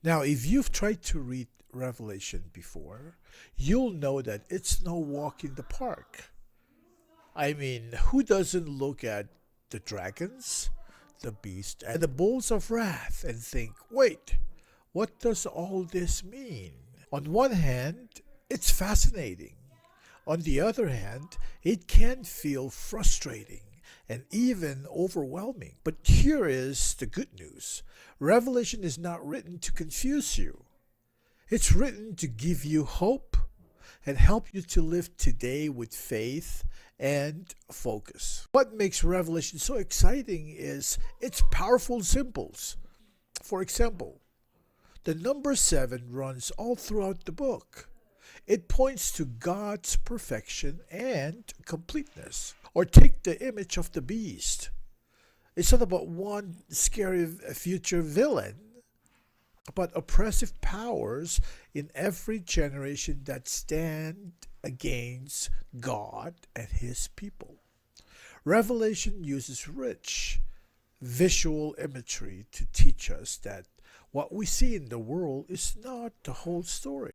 Now, if you've tried to read Revelation before, you'll know that it's no walk in the park. I mean, who doesn't look at the dragons, the beast, and the bowls of wrath and think, wait, what does all this mean? On one hand, it's fascinating. On the other hand, it can feel frustrating and even overwhelming. But here is the good news: Revelation is not written to confuse you, it's written to give you hope and help you to live today with faith and focus. What makes Revelation so exciting is its powerful symbols. For example, the number 7 runs all throughout the book. It points to God's perfection and completeness. Or take the image of the beast. It's not about one scary future villain, but oppressive powers in every generation that stand against God and his people. Revelation uses rich visual imagery to teach us that what we see in the world is not the whole story.